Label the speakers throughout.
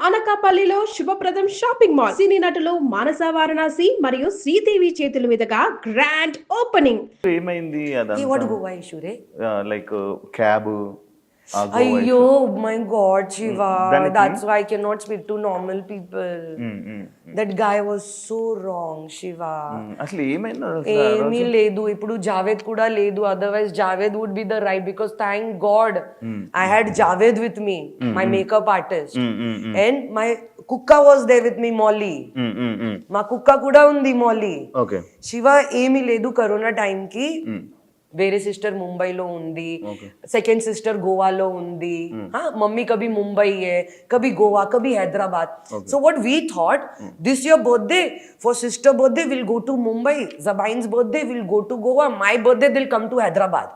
Speaker 1: అనకాపల్లిలో శుభప్రదం shopping mall సినీ నటులు మానస వారణాసి మరియు శ్రీదేవి చేతుల మీదుగా గ్రాండ్ ఓపెనింగ్.
Speaker 2: ఏమైంది
Speaker 3: Hey,
Speaker 2: అదంతా?
Speaker 3: what Goa issue, re?
Speaker 2: Like cab
Speaker 3: Ayyo, my God, Shiva.
Speaker 2: Daniki?
Speaker 3: That's why I cannot speak to normal people. That guy was so wrong, Shiva.
Speaker 2: అసలు ఏమైంది అసలు ఆ
Speaker 3: ఏమీ
Speaker 2: రోజు?
Speaker 3: లేదు ఇప్పుడు జావేద్ కూడా లేదు otherwise Javed would be the right because thank God I had Javed with me my makeup artist and my కుక్క వాజ్ దే విత్ మీ మాలీ మా కుక్క కూడా ఉంది మాలీ
Speaker 2: ఓకే
Speaker 3: శివ ఏమీ లేదు కరోనా టైం కి వేరే సిస్టర్ ముంబైలో ఉంది సెకండ్ సిస్టర్ గోవాలో ఉంది మమ్మీ కभी मुंबई है कभी गोवा कभी Hyderabad so what we thought this year birthday for sister birthday we'll go to Mumbai, Zabain's birthday we'll go to Goa, my birthday they'll come to Hyderabad.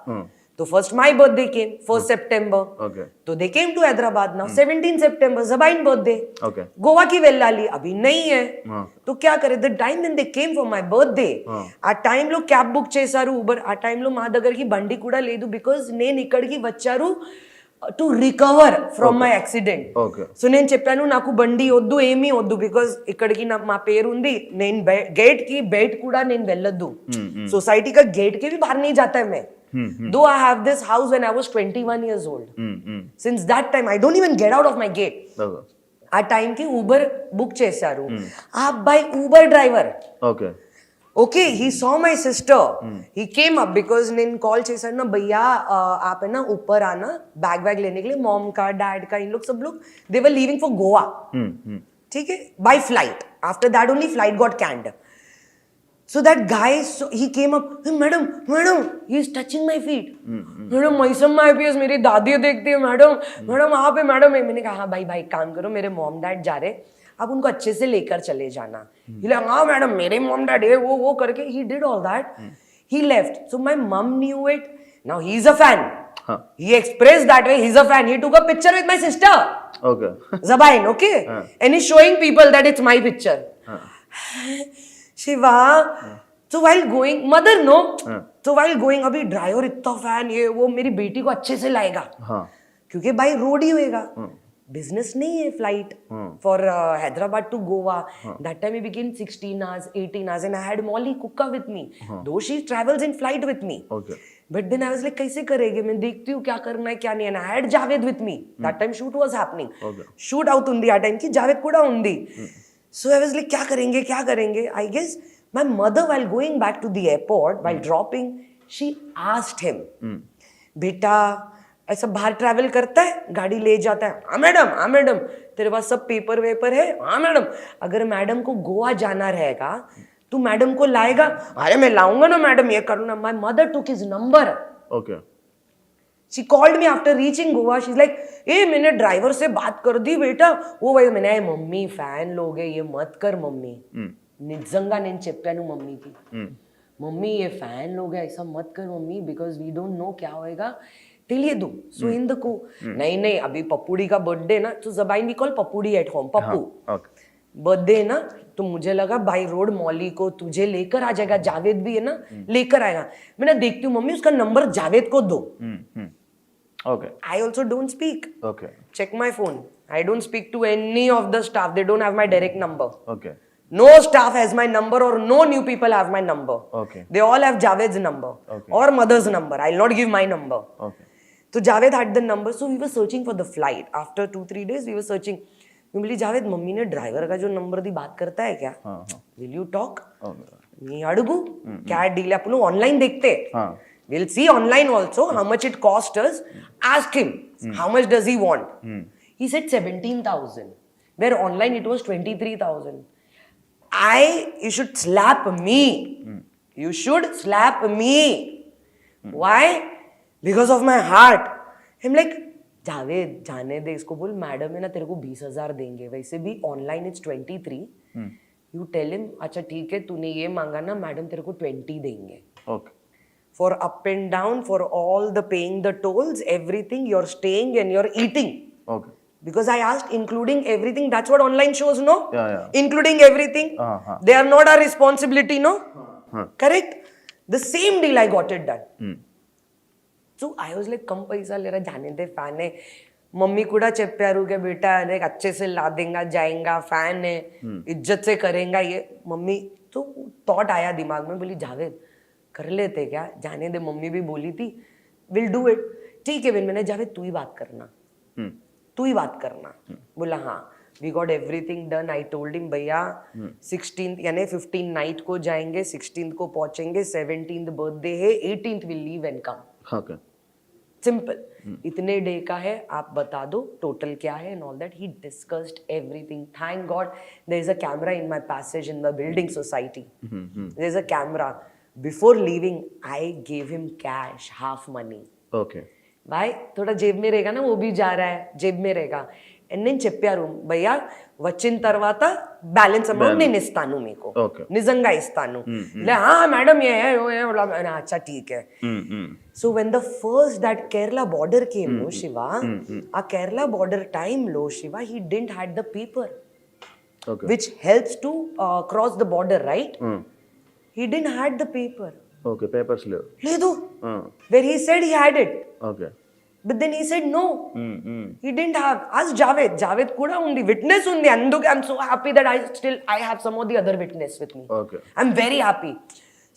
Speaker 3: So first my birthday came 1st September.
Speaker 2: Okay.
Speaker 3: So they came to Hyderabad now 17 September Zabain birthday.
Speaker 2: Okay.
Speaker 3: Goa की వెళ్ళాలి अभी नहीं है तो क्या करे the time when they came for my birthday ఆ time లో క్యాబ్ బుక్ చేశారు ఊబర్ ఆ టైం లో మా దగ్గరికి బండి కూడా లేదు బికాజ్ నేను ఇక్కడికి వచ్చారు to recover from my accident
Speaker 2: okay
Speaker 3: so నేను చెప్పాను నాకు బండి వద్దు ఏమీ వద్దు బికాజ్ ఇక్కడికి మా పేరు ఉంది నేను గేట్ కి బయట కూడా నేను వెళ్ళొద్దు సొసైటీ का गेट के भी बाहर नहीं जाता है मैं though I have this house when I was 21 years old since that time I don't even get out of my gate ఆ టైం కి ఊబర్ బుక్ చేశారు ఆ అబ్బాయి Uber driver
Speaker 2: okay
Speaker 3: okay he saw my sister he came up because నేను call చేశాను ना भैया आप है ना ऊपर आना बैग वैग लेने के लिए मॉम का डैड का इन लोग सब लोग they were leaving for Goa ठीक है by flight after that only flight got cancelled so that guy he came up hey, madam he is touching my feet madam Maisam my IPS मेरी दादी देखती है मैडम आप है मैडम मैंने कहा हाँ भाई काम करो मेरे मॉम डैड जा रहे आप उनको अच्छे से लेकर चले जाना हाँ मैडम मेरे मॉम डैड है वो करके he did all that he left so my mom knew it now he is a fan he expressed that way he's a fan he took a picture with my sister
Speaker 2: okay
Speaker 3: Zabain okay and he's showing people that it's my picture Shiva so while going mother no so while going अभी driver इतना fan ये वो मेरी बेटी को अच्छे से लाएगा क्योंकि बाई रोड ही होएगा बिजनेस नहीं है flight for Hyderabad to Goa that time we begin 16 hours 18 hours and I had Molly Kukka with me though she travels in flight with me
Speaker 2: okay
Speaker 3: but then I was like कैसे करेंगे मैं देखती हूँ क्या करना है क्या नहीं है I had Javed with me that time shoot was happening shoot out उंदी आ टाइम की Javed కూడా ఉంది so I was like क्या करेंगे I guess my mother while going back to the airport while dropping she asked him बेटा ऐसा बाहर travel करता है गाड़ी ले जाता है हाँ मैडम तेरे पास सब पेपर वेपर है हाँ मैडम अगर मैडम को गोवा जाना रहेगा तू मैडम को लाएगा अरे मैं लाऊंगा ना मैडम ये करूँ ना my mother took his number
Speaker 2: okay
Speaker 3: she called me after reaching Goa she's like ए मैंने ड्राइवर से बात कर दी बेटा वो भाई मैंने मम्मी फैन लोग है ये मत कर मम्मी నిజంగా నేను చెప్పాను మమ్మీకి మమ్మీ ये फैन लोग है ऐसा मत कर mummy because we don't know क्या होएगा తెలియదు సో ఎందుకు नहीं अभी पप्पूड़ी का बर्थडे ना तो जबाइन we call Pappudi at home Pappu birthday ना तो मुझे लगा बाई रोड मौली को तुझे लेकर आ जाएगा जावेद भी है ना लेकर आएगा मैंने देखती हूँ मम्मी उसका नंबर जावेद को दो
Speaker 2: okay
Speaker 3: I also don't speak
Speaker 2: okay
Speaker 3: check my phone I don't speak to any of the staff they don't have my direct number
Speaker 2: okay
Speaker 3: no staff has my number or no new people have my number
Speaker 2: okay
Speaker 3: they all have Javed's number or mother's number I'll not give my number
Speaker 2: okay
Speaker 3: so Javed had the number so we were searching for the flight after 2-3 days we were searching we बोली Javed mummy ने driver का जो number दी बात करता है क्या will you talk नहीं अड़गू क्या डील है अपन ऑनलाइन देखते we'll see online also how much it cost us ask him how much does he want he said 17,000 where online it was 23,000 you should slap me you should slap me why because of my heart I'm like Javed जाने दे इसको बोल madam है ना तेरे को 20,000 देंगे वैसे भी online it's 23 you tell him अच्छा ठीक है तूने ये मांगा ना मैडम तेरे को 20 देंगे
Speaker 2: okay
Speaker 3: for up and down for all the paying the tolls everything you're staying and you're eating
Speaker 2: okay
Speaker 3: because I asked including everything that's what online shows no
Speaker 2: yeah
Speaker 3: including everything they are not our responsibility no correct the same deal I got it done so I was like कम पैसा ले रहा जाने दे fan है mummy కూడా చెప్పారు कि बेटा देख अच्छे से ला देगा जाएगा फैन है इज्जत से करेगा ये मम्मी तो थॉट आया दिमाग में बोली जावेद कर लेते क्या जाने दे मम्मी भी बोली थी विल डू इट ठीक है मैंने जावेद तू ही बात करना तू ही बात करना बोला हाँ we got everything done I told him भैया 16th यानी 15 नाइट को जाएंगे 16th को पहुंचेंगे 17th बर्थडे है 18th will leave and come
Speaker 2: okay
Speaker 3: simple इतने डे का है आप बता दो टोटल क्या है and all that he discussed everything thank God there is a camera in my passage in the building society there is a camera before leaving I gave him cash half money
Speaker 2: okay
Speaker 3: भाई थोड़ा जेब में रहेगा ना वो भी जा रहा है जेब में रहेगा అండ్ నేను చెప్పారు భయ్యా వచ్చిన తర్వాత బ్యాలెన్స్ అమౌంట్ నేను ఇస్తాను మీకు
Speaker 2: ఓకే
Speaker 3: నిజంగా ఇస్తాను మేడం అచ్చా ఠీక్ హై so when the first that Kerala border came లో శివ ఆ కేరళ బార్డర్ టైమ్ లో Shiva he didn't had the paper
Speaker 2: okay
Speaker 3: which helps to cross the border right he didn't had the paper
Speaker 2: okay papers లేవు
Speaker 3: లేదు where he said he had it
Speaker 2: okay
Speaker 3: but then he said no he didn't have ask javed kuda undi witness undi anduke I'm so happy that I have some of the other witness with me
Speaker 2: okay
Speaker 3: I'm very happy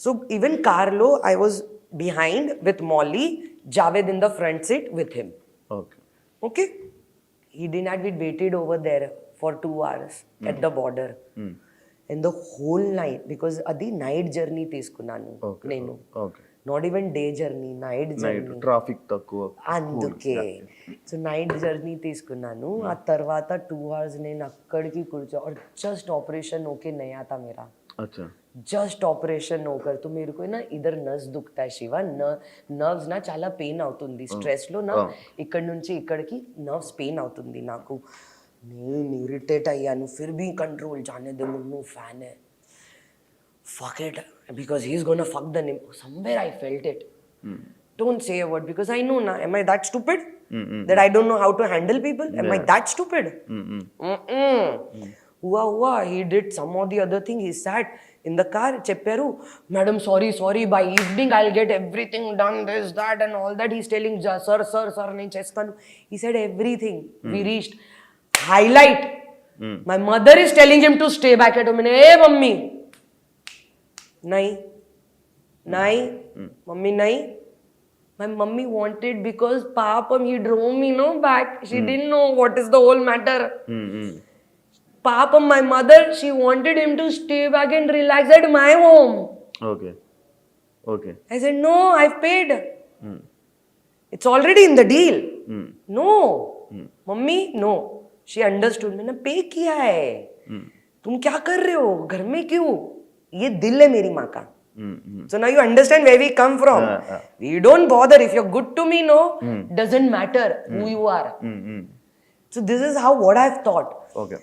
Speaker 3: so even carlo I was behind with Molly javed in the front seat with him
Speaker 2: okay
Speaker 3: okay he didn't have we waited over there for 2 hours at the border and the whole night because adi night journey తీసుకున్నాను నేను
Speaker 2: okay
Speaker 3: not even day journey night
Speaker 2: night
Speaker 3: journey
Speaker 2: traffic తక్కువ
Speaker 3: అందుకే so night journey తీసుకున్నాను ఆ తర్వాత 2 hours నేను అక్కడికి కూర్చో और जस्ट ऑपरेशन होके नहीं आता मेरा
Speaker 2: अच्छा
Speaker 3: జస్ట్ ఆపరేషన్ होकर तो मेरे को ना इधर नस दुखता है शिवा నర్వ్స్ నా చాలా పెయిన్ అవుతుంది స్ట్రెస్ లో నా ఇక్కడ నుంచి ఇక్కడికి నర్వ్స్ పెయిన్ అవుతుంది నాకు నేను ఇరిటేట్ అయ్యాను फिर भी कंट्रोल जाने दे मुन्नू फैन है fuck it because he's gonna fuck the name somewhere I felt it don't say a word because I know na am I that stupid that I don't know how to handle people am I that stupid hua he did some of the other thing he sat in the car chepparu madam sorry by evening I'll get everything done this that and all that he's telling sir నేను చేస్తాను he said everything we reached highlight my mother is telling him to stay back at home hey mummy नहीं mummy नहीं my mummy wanted because papam he drove me no back she didn't know what is the whole matter papam my mother she wanted him to stay back and relax at my home
Speaker 2: okay okay
Speaker 3: I said no I've paid it's already in the deal no mummy no she understood मैंने पे किया है तुम क्या कर रहे हो घर में क्यों ये दिल है मेरी माँ का so now you understand where we come from we don't bother if you're good to me no doesn't matter who you are so this is how what I've thought
Speaker 2: okay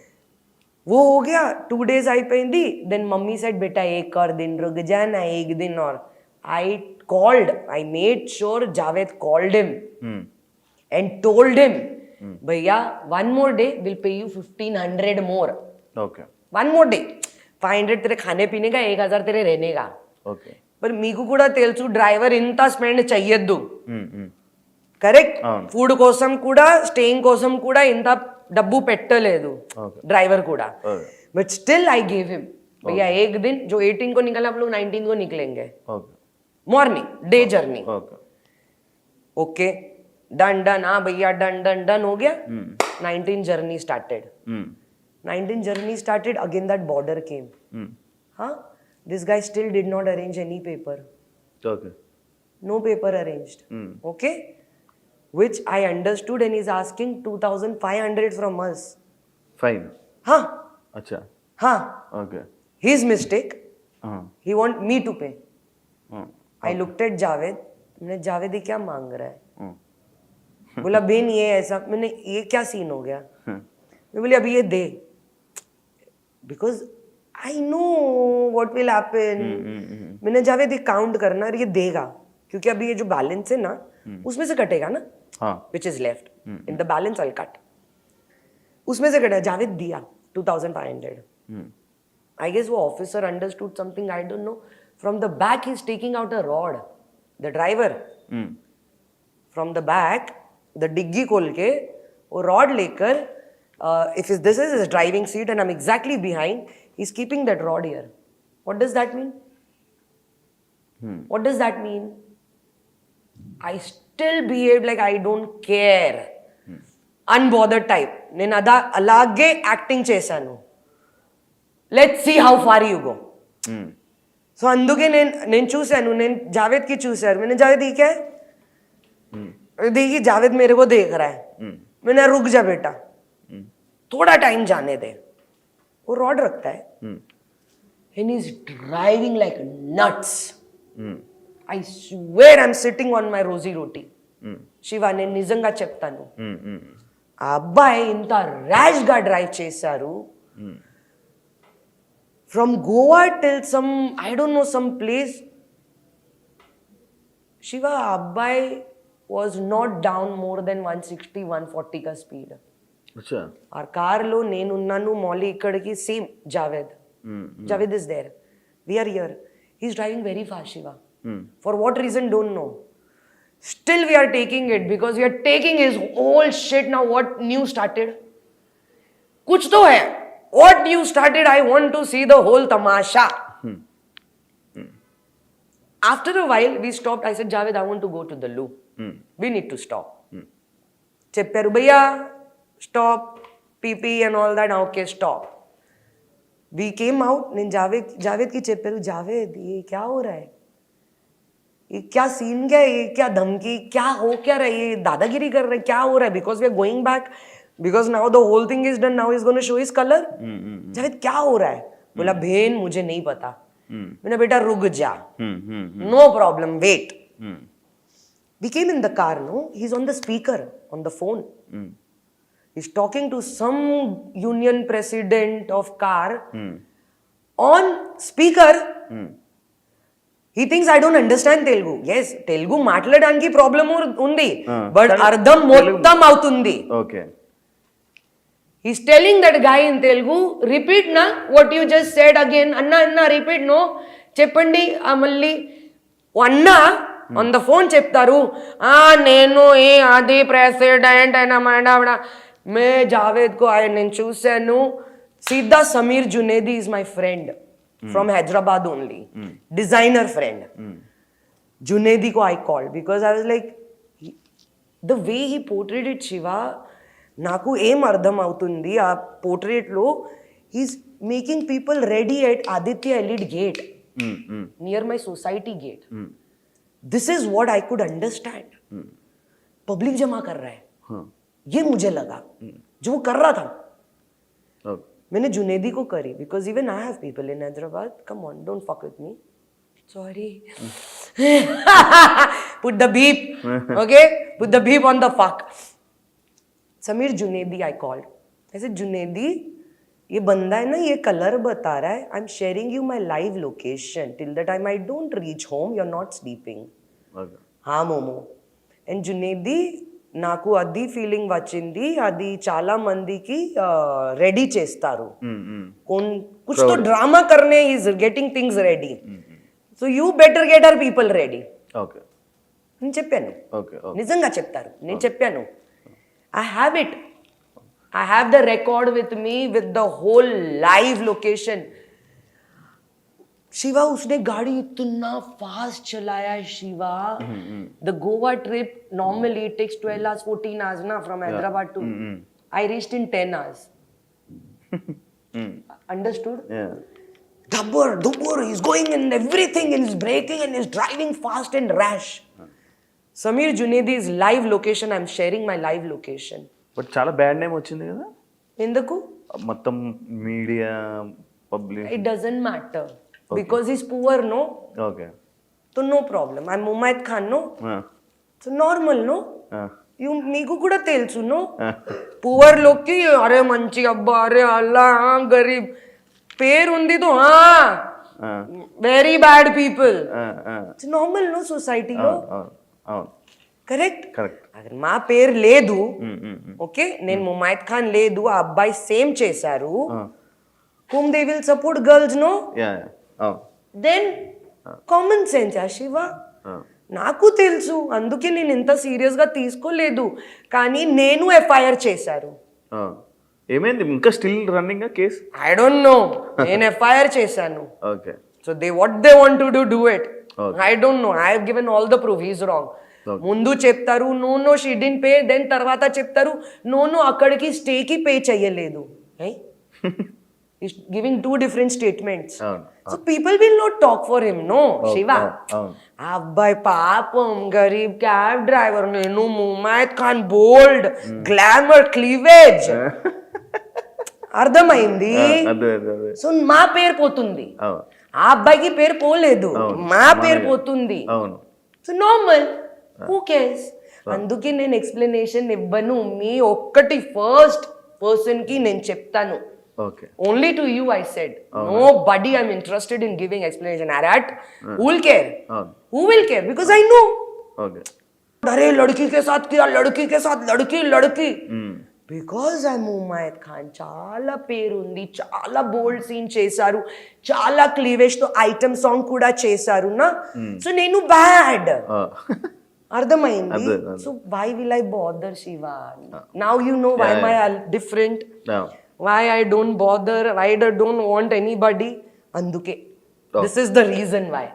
Speaker 3: वो हो गया 2 days आई पैंदी then mummy said बेटा एक और दिन रुक जाना एक दिन और I called I made sure Javed called him and told him भैया one more day we'll pay you 1500 more
Speaker 2: okay
Speaker 3: one more day 500 तेरे खाने पीने का 1000 तेरे रहने का
Speaker 2: okay
Speaker 3: पर మీకు కూడా తెలుసు డ్రైవర్ ఇంత స్పెండ్ చెయ్యొద్దు కరెక్ట్ ఫుడ్ కోసం కూడా స్టేయింగ్ కోసం కూడా ఇంత డబ్బు పెట్టలేదు ड्राइवर కూడా but still I gave him भैया एक दिन जो 18 को निकला हम लोग 19 को निकलेंगे
Speaker 2: okay
Speaker 3: morning day journey
Speaker 2: okay
Speaker 3: okay done हाँ भैया डन हो गया 19 journey started 19 journey started again that border came this guy still did not arrange any paper
Speaker 2: okay
Speaker 3: no paper arranged okay which I understood and he's asking 2500 from us
Speaker 2: fine acha okay
Speaker 3: his mistake he want me to pay I looked at Javed मैंने जावेद ये क्या मांग रहा है बोला Ben ये ऐसा मैंने ये क्या सीन हो गया मैं बोली अभी ये दे because I know what will happen मैंने जावेद ये काउंट करना और ये देगा क्योंकि अभी ये जो बैलेंस है ना उसमें से कटेगा ना which is left in the balance I'll cut उसमें से कटेगा जावेद दिया 2500 I guess वो officer understood something I don't know from the back he's taking out a rod the driver from the back the डिग्गी खोल के वो रॉड लेकर if this is his driving seat and I'm exactly behind, he's keeping that rod here. What does that mean? What does that mean? I still behave like I don't care. Unbothered type. నేను అలాగే acting చేశాను. Let's see how far you go. So అందుకే నేను చూశాను, నేను జావేద్కి చూశాను. मैंने जावेद ये क्या है? देखिए जावेद मेरे को देख रहा है. मैंने रुक जा बेटा, थोड़ा टाइम जाने दे. वो रॉड रखता है and he's driving like nuts. I swear I'm sitting on my rosy roti. Shiva నేను నిజంగా చెప్తాను, ఆ అబ్బాయి ఇంత ర్యాష్ గా డ్రైవ్ చేశారు. From Goa till some I don't know some place. Shiva ఆ అబ్బాయి was not down more than 160 140 కా స్పీడ్. ఆ కార్లో నేనున్నాను, మౌలి ఇక్కడికి, same Javed is there, we are here. He's driving very fast Shiva. For what reason don't know. Still we are taking it because we are taking his whole shit. Now what new started? Kuch to hai. What new started? I want to see the whole tamasha. After a while we stopped. I said, Javed, I want to go to the loo. We need to stop. Chepparu bhaiya, stop, pee and all that. Okay, stop. We came out. Then Javed ki chepparu, Javed, ye kya ho raha hai? ये क्या scene क्या है, ये क्या धमकी, क्या हो क्या रहा है, ये दादागिरी कर रहे, क्या हो रहा है? Because we are going back, because now the whole thing is done, now is gonna show his colour. Javed क्या हो रहा है? बोला बहन मुझे नहीं पता. मैंने बेटा रुक जा, no problem, wait. We came in the car, no, he is on the speaker on the phone. He is talking to some union president of car on speaker. He thinks I don't understand Telugu. Yes, Telugu మాట్లాడడానికి problem ఉంది, but అర్థం మొత్తం అవుతుంది.
Speaker 2: Okay.
Speaker 3: He's telling that guy in Telugu, repeat na what you just said again. అన్నా repeat, no, చెప్పండి మళ్ళీ. అన్న on the phone చెప్తారు, నేను అది ప్రెసిడెంట్ అయినా మేడం. మే జావేద్ కో నేను చూశాను, సీదా Sameer జునేది is my friend. From Hyderabad only, designer friend. Junaidi ko I called because I was like, the way he portrayed it, Shiva, naku em ardham avutundi aa portrait lo. He's making people ready at Aditya Elite Gate, near my society gate. This is what I could understand. Public jama kar raha hai, ye mujhe laga jo wo kar raha tha. मैंने जुनेदी को करी because even I have people in Hyderabad. Come on, don't fuck with me. Sorry. Put the beep. Okay? Put the beep on the fuck. Samir Junaidi I called. I said, Junaidi, ये बंदा है ना, ये colour बता रहा है. I'm sharing you my live location. Till the time I don't reach home, you're not sleeping.
Speaker 2: Okay.
Speaker 3: हाँ momo. And Junaidi, నాకు అది ఫీలింగ్ వచ్చింది, అది చాలా మందికి రెడీ చేస్తారు. కుछ तो డ్రామా करने is getting things ready. So you better get our people ready.
Speaker 2: Okay.
Speaker 3: నేను చెప్పాను,
Speaker 2: ఓకే.
Speaker 3: నిజంగా చెప్తారు, నేను చెప్పాను. I have it. I have the record with me with the whole live location. Shiva उसने गाड़ी इतना फास्ट चलाया है Shiva. The Goa trip normally takes 12 hours 14 hours na from Hyderabad to I reached in 10 hours. Understood?
Speaker 2: Yeah.
Speaker 3: Dubur, he's going in everything and he's braking and he's driving fast and rash. Samir Junaidi's live location, I'm sharing my live location.
Speaker 2: But చాలా bad name వచ్చింది కదా
Speaker 3: ఎందుకు?
Speaker 2: మొత్తం media public.
Speaker 3: It doesn't matter. Because he's poor, no?
Speaker 2: Okay.
Speaker 3: So no problem. I'm Mumaid Khan, no? So normal, no? You meeku kuda telsu, no? Poor log ki are manchi abba are Allah garib pair undi to very bad people. It's normal, no, society lo. Correct?
Speaker 2: Correct.
Speaker 3: Agar మా పేరు లేదు, okay, నేను ముమైద్ ఖాన్ లేదు, ఆ అబ్బాయి same చేశారు, whom they will support girls, no?
Speaker 2: Yeah.
Speaker 3: Then common sense, Shiva. నాకు తెలుసు, అందుకే నేను ఇంత సీరియస్గా తీసుకోలేదు. కానీ నేను ఎఫ్ఐఆర్ చేశారు.
Speaker 2: ఏమైంది ఇంకా still running case?
Speaker 3: I don't no, నేను ఎఫ్ఐఆర్ చేశాను.
Speaker 2: Okay.
Speaker 3: So what they want to do it.
Speaker 2: Okay.
Speaker 3: I don't know, I have given all the proof, he's wrong.
Speaker 2: Okay.
Speaker 3: ముందు చెప్తారు no she didn't pay, then తర్వాత చెప్తారు no అక్కడికి స్టేకి pay చేయలేదు. He's giving two different statements. So people will not talk for him, no. Shiva, అబ్బాయి పాపం Garib cab driver, నేను ముమైత్ ఖాన్ బోల్డ్ glamour cleavage అర్థమైంది. సో మా పేరు పోతుంది, ఆ అబ్బాయికి పేరు పోలేదు, మా పేరు పోతుంది. So normal, who cares. అందుకే నేను ఎక్స్ప్లెనేషన్ ఇవ్వను. మీ ఒక్కటి ఫస్ట్ పర్సన్ కి నేను చెప్తాను. Only to you I said. Nobody I'm interested in giving explanation. Arat, who will care? Who will care? Because I know. अरे लड़की के साथ किया, लड़की के साथ लड़की. Because I'm ముమైత్ ఖాన్, చాలా పేరుంది, చాలా బోల్డ్ సీన్ చేశారు, చాలా క్లీవేజ్ తో ఐటమ్ సాంగ్ కూడా చేశారు నా. సో నేను బ్యాడ్, అర్థమైంది. So why will I bother Shiva? Now you know why am I different. Why I don't bother, why I don't want anybody. Anduke. This is the reason why.